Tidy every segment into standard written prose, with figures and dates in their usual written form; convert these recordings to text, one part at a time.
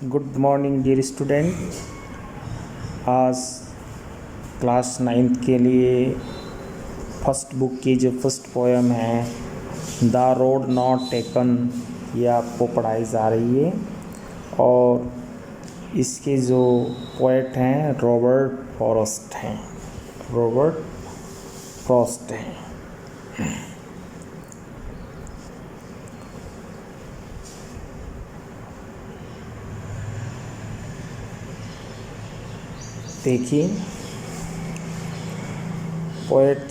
Good morning dear student. आज class 9th के लिए फर्स्ट बुक की जो फर्स्ट पोएम है द रोड नॉट टेकन, ये आपको पढ़ाई जा रही है। और इसके जो पोएट हैं रॉबर्ट फ्रॉस्ट हैं। देखिए पोएट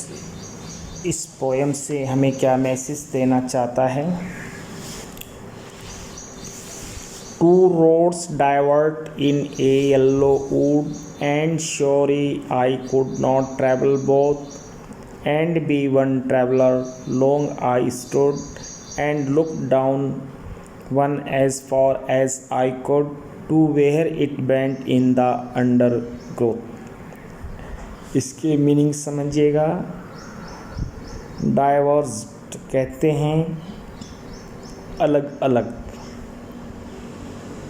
इस पोएम से हमें क्या मैसेज देना चाहता है। Two roads divert in a yellow wood and sorry I could not travel both and be one traveller long I stood and look down one as far as I could to where it bent in the undergrowth. इसके meaning समझिएगा। Diverged कहते हैं अलग अलग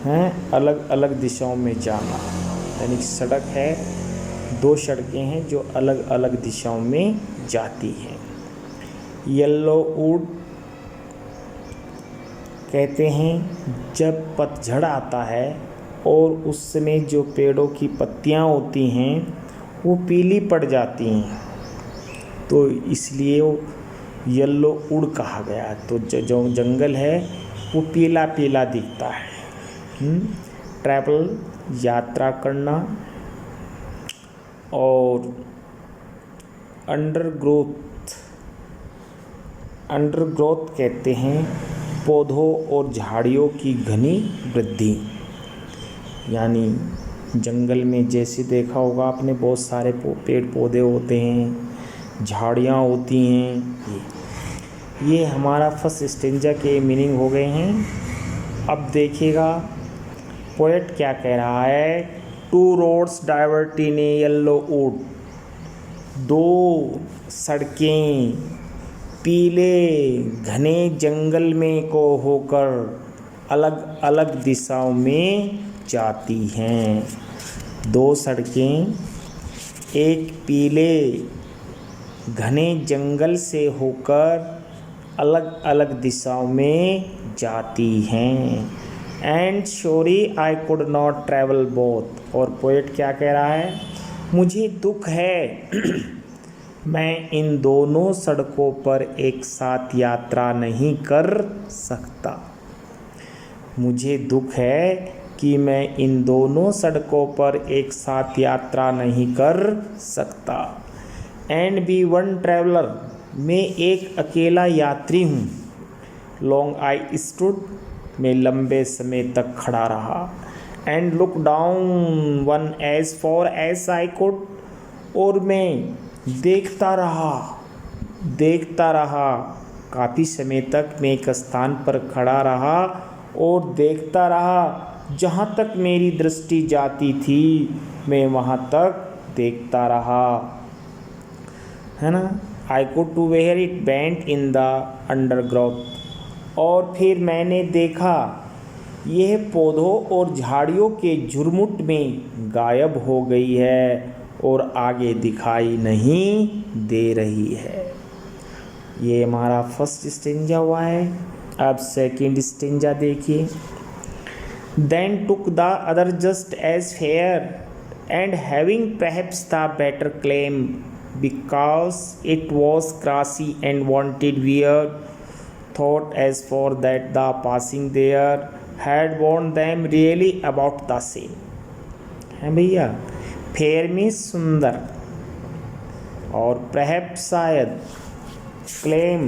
हैं, अलग अलग दिशाओं में जाना। यानी सड़क है, दो सड़कें हैं जो अलग अलग दिशाओं में जाती हैं। येलो वुड कहते हैं जब पतझड़ आता है और उस समय जो पेड़ों की पत्तियां होती हैं वो पीली पड़ जाती हैं, तो इसलिए वो येलो वुड कहा गया। तो जो जंगल है वो पीला पीला दिखता है। ट्रैवल यात्रा करना, और अंडरग्रोथ कहते हैं पौधों और झाड़ियों की घनी वृद्धि। यानी जंगल में जैसे देखा होगा आपने, बहुत सारे पेड़ पौधे होते हैं, झाड़ियाँ होती हैं। ये हमारा फर्स्ट स्टेंजा के मीनिंग हो गए हैं। अब देखिएगा पोएट क्या कह रहा है। Two roads divert in a yellow would, दो सड़कें पीले घने जंगल में को होकर अलग अलग दिशाओं में जाती हैं। दो सड़कें एक पीले घने जंगल से होकर अलग अलग दिशाओं में जाती हैं। And sorry I could not travel both. और पोएट क्या कह रहा है, मुझे दुख है मैं इन दोनों सड़कों पर एक साथ यात्रा नहीं कर सकता। मुझे दुख है कि मैं इन दोनों सड़कों पर एक साथ यात्रा नहीं कर सकता। एंड बी वन ट्रैवलर, मैं एक अकेला यात्री हूँ। लॉन्ग आई स्टूड, मैं लंबे समय तक खड़ा रहा। And look down one as far as I could, और मैं देखता रहा काफ़ी समय तक। मैं एक स्थान पर खड़ा रहा और देखता रहा, जहाँ तक मेरी दृष्टि जाती थी मैं वहाँ तक देखता रहा, है ना। I could to where it bent in the undergrowth. और फिर मैंने देखा यह पौधों और झाड़ियों के झुरमुट में गायब हो गई है और आगे दिखाई नहीं दे रही है। ये हमारा फर्स्ट स्टेंजा हुआ है। अब सेकंड स्टेंजा देखिए। Then took the other just as fair, and having perhaps the better claim, because it was grassy and wanted wear, thought as for that the passing there had warned them really about the same। है भैया, fair में सुंदर, और perhaps शायद, claim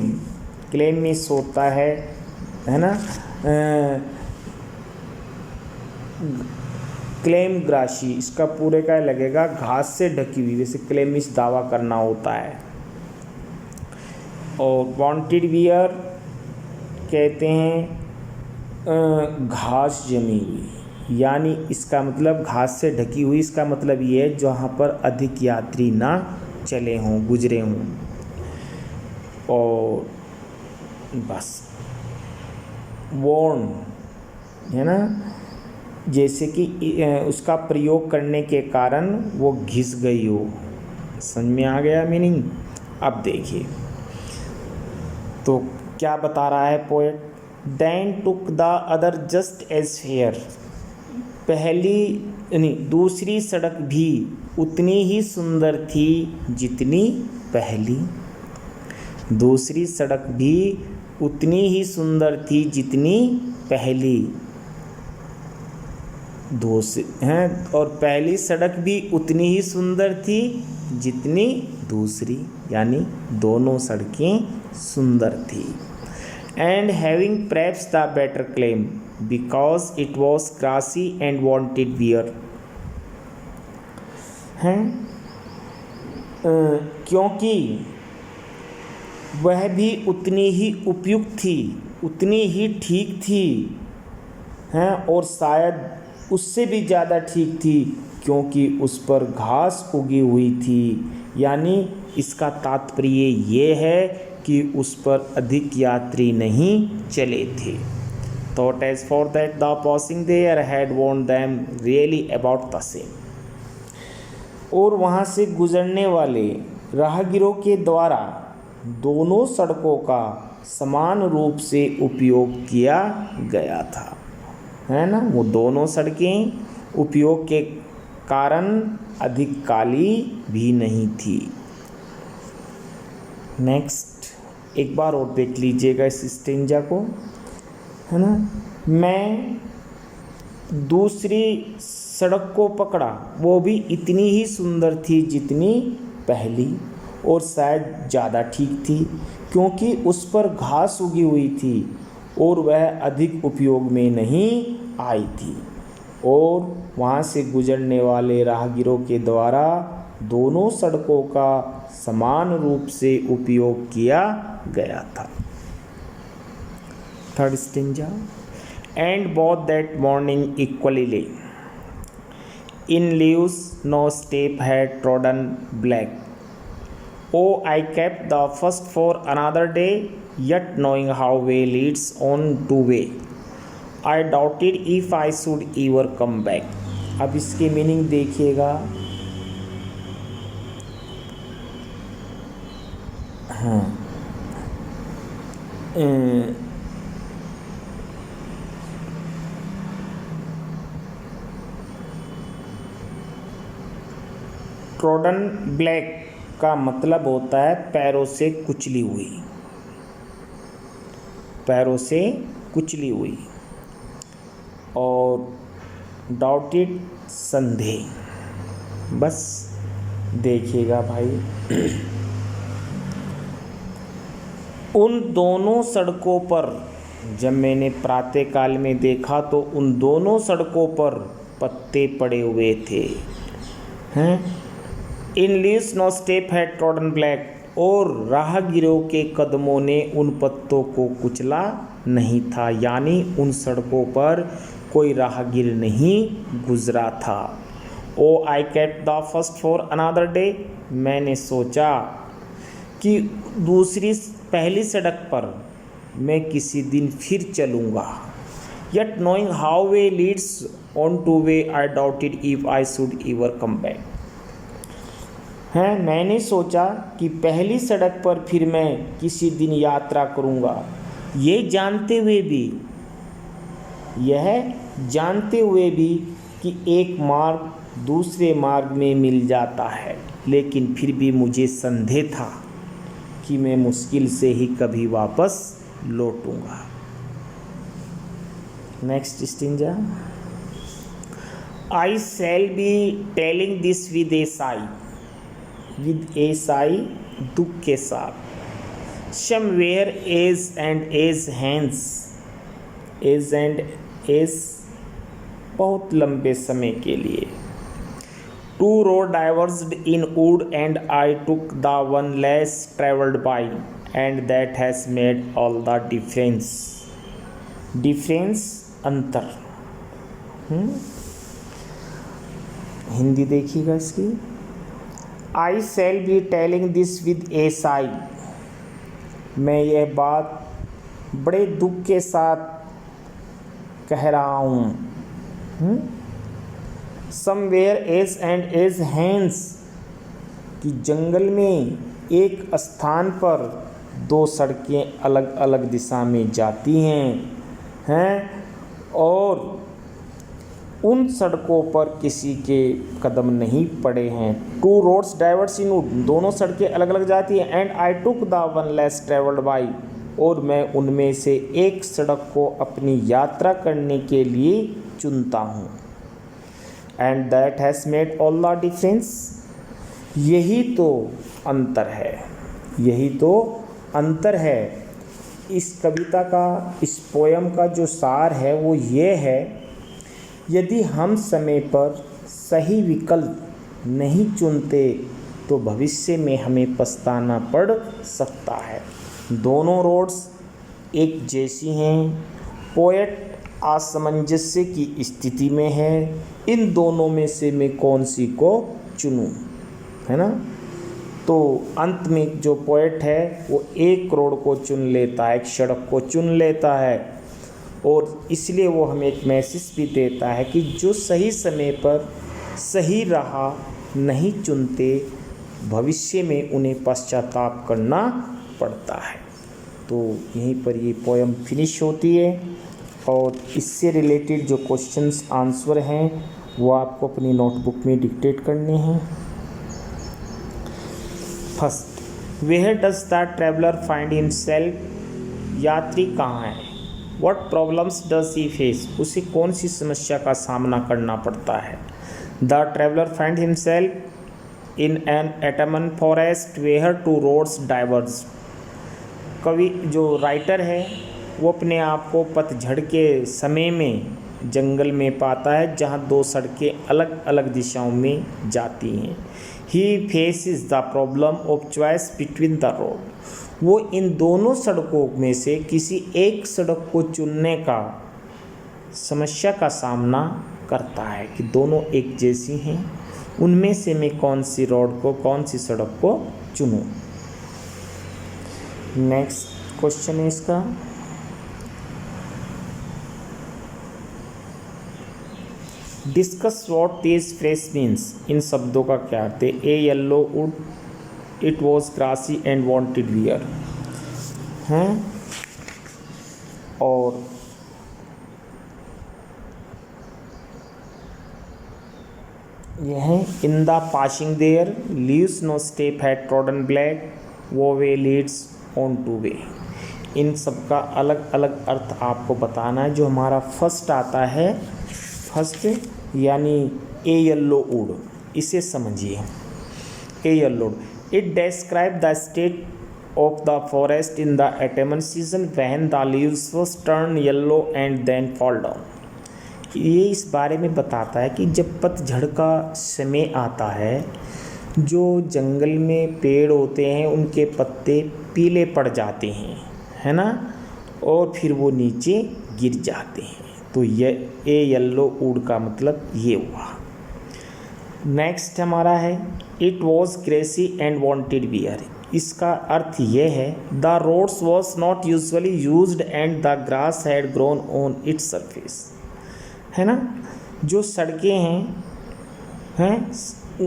में सोता है ना। क्लेम ग्रासी, इसका पूरे का लगेगा घास से ढकी हुई, वैसे क्लेमिश दावा करना होता है। और वांटेड वियर कहते हैं घास जमी हुई, यानी इसका मतलब घास से ढकी हुई, इसका मतलब ये है जहाँ पर अधिक यात्री ना चले हों, गुजरे हों। और बस वॉर्न है ना, जैसे कि उसका प्रयोग करने के कारण वो घिस गई हो। समझ में आ गया मीनिंग? अब देखिए तो क्या बता रहा है poet, then took the other just as fair, दूसरी सड़क भी उतनी ही सुंदर थी जितनी पहली। दूसरी सड़क भी उतनी ही सुंदर थी जितनी पहली। और पहली सड़क भी उतनी ही सुंदर थी जितनी दूसरी, यानी दोनों सड़कें सुंदर थी। And having perhaps the better claim because it was grassy and wanted wear, हैं क्योंकि वह भी उतनी ही उपयुक्त थी, उतनी ही ठीक थी, हैं, और शायद उससे भी ज़्यादा ठीक थी क्योंकि उस पर घास उगी हुई थी। यानी इसका तात्पर्य ये है कि उस पर अधिक यात्री नहीं चले थे। Thought as for that the passing there had warned them really about the same, और वहाँ से गुजरने वाले राहगीरों के द्वारा दोनों सड़कों का समान रूप से उपयोग किया गया था, है ना। वो दोनों सड़कें उपयोग के कारण अधिक काली भी नहीं थी। नेक्स्ट एक बार और देख लीजिएगा इस स्टेंजा को, है ना। मैं दूसरी सड़क को पकड़ा, वो भी इतनी ही सुंदर थी जितनी पहली, और शायद ज़्यादा ठीक थी क्योंकि उस पर घास उगी हुई थी और वह अधिक उपयोग में नहीं आई थी, और वहाँ से गुजरने वाले राहगीरों के द्वारा दोनों सड़कों का समान रूप से उपयोग किया गया था। Third stanza, and both that morning equally lay in leaves no step had trodden black, Oh, I kept the first for another day, yet knowing how way leads on to way, I doubted if I should ever come back. अब इसके meaning देखिएगा। हाँ, trodden black का मतलब होता है पैरों से कुचली हुई, पैरों से कुचली हुई, और डाउटेड संदेह। बस देखिएगा भाई, उन दोनों सड़कों पर जब मैंने प्रातःकाल में देखा तो उन दोनों सड़कों पर पत्ते पड़े हुए थे, हैं। In leaves no step had trodden black, और राहगीरों के कदमों ने उन पत्तों को कुचला नहीं था, यानी उन सड़कों पर कोई राहगीर नहीं गुजरा था। Oh I kept the first for another day, मैंने सोचा कि पहली सड़क पर मैं किसी दिन फिर चलूँगा। Yet knowing how way leads on to way I doubted if I should ever come back, हैं। मैंने सोचा कि पहली सड़क पर फिर मैं किसी दिन यात्रा करूँगा, यह जानते हुए भी कि एक मार्ग दूसरे मार्ग में मिल जाता है, लेकिन फिर भी मुझे संदेह था कि मैं मुश्किल से ही कभी वापस लौटूंगा। Next stanza, I shall be telling this with a sigh, दुख के साथ, समवेयर एज एंड एज बहुत लंबे समय के लिए। Two roads diverged in wood and I took the one less traveled by, and that has made all the difference अंतर। हिंदी देखिएगा इसकी। I shall be telling this with a sigh, मैं यह बात बड़े दुख के साथ कह रहा हूँ, somewhere ages and ages hence, कि जंगल में एक स्थान पर दो सड़कें अलग अलग दिशा में जाती हैं और उन सड़कों पर किसी के कदम नहीं पड़े हैं। टू रोड्स डाइवर्स इन, दोनों सड़कें अलग अलग जाती हैं। And I took the one less traveled by, और मैं उनमें से एक सड़क को अपनी यात्रा करने के लिए चुनता हूँ। And that has made all the difference, यही तो अंतर है, यही तो अंतर है। इस कविता का, इस पोयम का जो सार है वो ये है, यदि हम समय पर सही विकल्प नहीं चुनते तो भविष्य में हमें पछताना पड़ सकता है। दोनों रोड्स एक जैसी हैं, पोएट असमंजस्य की स्थिति में है, इन दोनों में से मैं कौन सी को चुनूं, है ना। तो अंत में जो पोएट है वो एक रोड को चुन लेता है, एक सड़क को चुन लेता है, और इसलिए वो हमें एक मैसेज भी देता है कि जो सही समय पर सही राह नहीं चुनते भविष्य में उन्हें पश्चाताप करना पड़ता है। तो यहीं पर ये पोएम फिनिश होती है और इससे रिलेटेड जो क्वेश्चंस आंसर हैं वो आपको अपनी नोटबुक में डिक्टेट करने हैं। First, where does the traveler find himself, यात्री कहाँ है। What problems does he face, उसे कौन सी समस्या का सामना करना पड़ता है। The traveler find himself in an autumn forest where two roads diverge, कवि जो राइटर है वो अपने आप को पतझड़ के समय में जंगल में पाता है जहाँ दो सड़कें अलग अलग दिशाओं में जाती हैं। He faces the problem of choice between the road, वो इन दोनों सड़कों में से किसी एक सड़क को चुनने का समस्या का सामना करता है कि दोनों एक जैसी हैं, उनमें से मैं कौन सी रोड को, कौन सी सड़क को चुनूं। नेक्स्ट क्वेश्चन है इसका, discuss what this phrase means, इन शब्दों का क्या अर्थ है। A yellow wood, it was grassy and wanted wear, हैं, और यह है in the passing there leaves no step had trodden black वो way leads on to way. इन सब का अलग अलग अर्थ आपको बताना है। जो हमारा फर्स्ट आता है, फर्स्ट यानी ए येलो वुड, इसे समझिए। A yellow, it describe the state of the forest in the autumn season when the leaves first turn yellow and then fall down। ये इस बारे में बताता है कि जब पतझड़ का समय आता है, जो जंगल में पेड़ होते हैं उनके पत्ते पीले पड़ जाते हैं, है ना, और फिर वो नीचे गिर जाते हैं। तो ये ए येलो वुड का मतलब ये हुआ। नेक्स्ट हमारा है it was grassy and wanted wear, इसका अर्थ ये है the roads was not usually used and the grass had grown on its surface, है ना। जो सड़कें हैं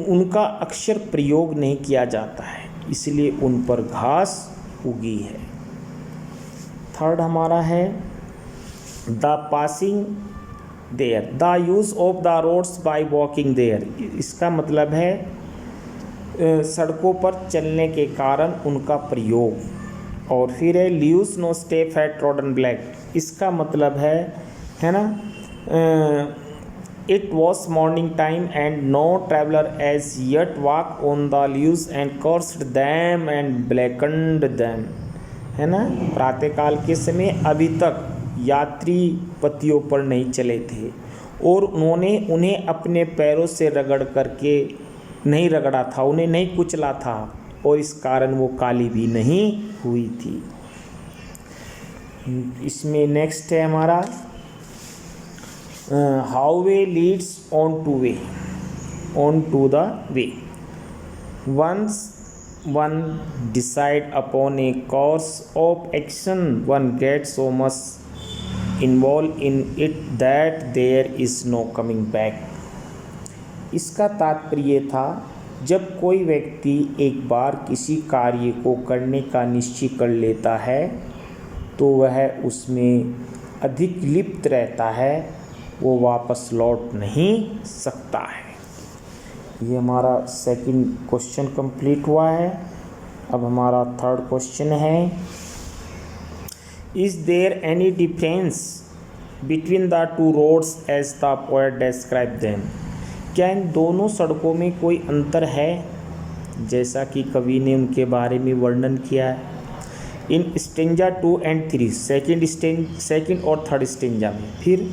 उनका अक्सर प्रयोग नहीं किया जाता है, इसलिए उन पर घास उगी है। थर्ड हमारा है the passing there, the use of the roads by walking there, इसका मतलब है सड़कों पर चलने के कारण उनका प्रयोग। और फिर है leaves no step had trodden black, इसका मतलब है ना, it was morning time and no traveler has yet walk on the leaves and crushed them and blackened them, है ना। प्रातःकाल के समय अभी तक यात्री पत्तियों पर नहीं चले थे और उन्होंने उन्हें अपने पैरों से रगड़ करके नहीं रगड़ा था, उन्हें नहीं कुचला था, और इस कारण वो काली भी नहीं हुई थी। इसमें नेक्स्ट है हमारा how way leads on to way, on to the way. Once one decide upon a course of action one get so much involved in it that there is no coming back। इसका तात्पर्य था जब कोई व्यक्ति एक बार किसी कार्य को करने का निश्चय कर लेता है तो वह उसमें अधिक लिप्त रहता है, वो वापस लौट नहीं सकता है। ये हमारा सेकंड क्वेश्चन कंप्लीट हुआ है। अब हमारा थर्ड क्वेश्चन है, is there any difference between the two roads as the poet describe them. क्या इन दोनों सड़कों में कोई अंतर है जैसा कि कवि ने उनके बारे में वर्णन किया है। इन स्टेंजा 2 and 3, सेकेंड और थर्ड स्टेंजा में। फिर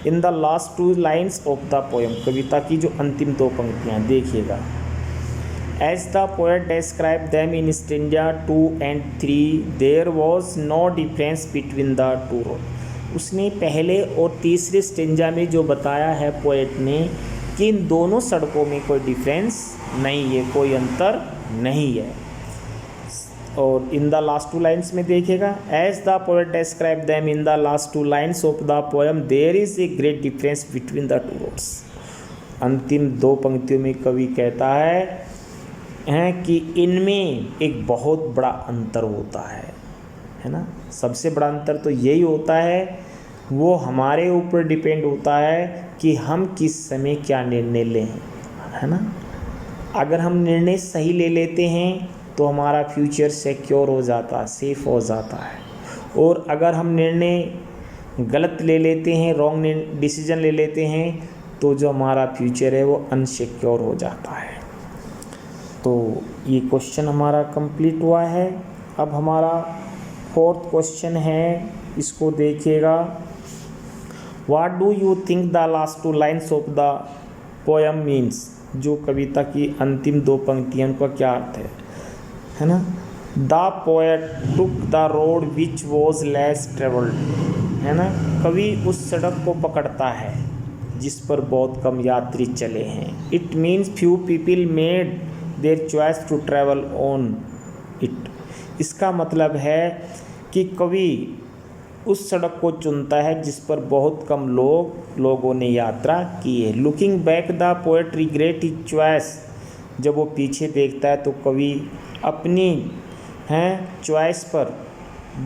in the last 2 lines of the poem, कविता की जो अंतिम 2 पंक्तियाँ देखिएगा। As the poet describe them in stanza 2 and 3 there was no difference between the two road. उसने पहले और तीसरे स्टेंजा में जो बताया है पोएट ने कि इन दोनों सड़कों में कोई डिफरेंस नहीं है, कोई अंतर नहीं है। और इन द लास्ट 2 lines में देखिएगा, as the poet describe them in the last 2 lines of the poem there is a great difference between the two roads. अंतिम 2 पंक्तियों में कवि कहता है कि इनमें एक बहुत बड़ा अंतर होता है ना। सबसे बड़ा अंतर तो यही होता है, वो हमारे ऊपर डिपेंड होता है कि हम किस समय क्या निर्णय लें, है ना। अगर हम निर्णय सही ले लेते हैं तो हमारा फ्यूचर सिक्योर हो जाता है, सेफ हो जाता है। और अगर हम निर्णय गलत ले लेते हैं, रॉन्ग डिसीजन ले लेते हैं, तो जो हमारा फ्यूचर है वो अनसिक्योर हो जाता है। तो ये क्वेश्चन हमारा कंप्लीट हुआ है। अब हमारा फोर्थ क्वेश्चन है, इसको देखिएगा। What do you think the last 2 lines of the poem means. जो कविता की अंतिम 2 पंक्तियाँ, उनका क्या अर्थ है ना। The poet took the road which was less travelled, है ना। कवि उस सड़क को पकड़ता है जिस पर बहुत कम यात्री चले हैं। It means few people made their choice to travel on it. इसका मतलब है कि कवि उस सड़क को चुनता है जिस पर बहुत कम लोगों ने यात्रा की है। Looking back the poet regret his choice. जब वो पीछे देखता है तो कवि अपनी चॉइस पर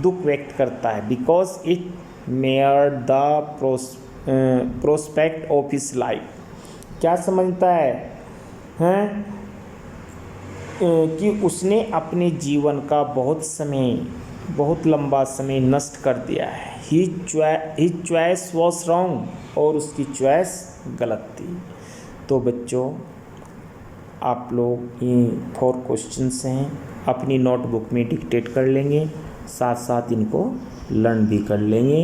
दुख व्यक्त करता है। Because it mayor the prospect of his life. क्या समझता है कि उसने अपने जीवन का बहुत लंबा समय नष्ट कर दिया है। हिज चॉइस वॉज रॉन्ग, और उसकी चॉइस गलत थी। तो बच्चों, आप लोग ये 4 क्वेश्चंस हैं, अपनी नोटबुक में डिक्टेट कर लेंगे, साथ साथ इनको लर्न भी कर लेंगे।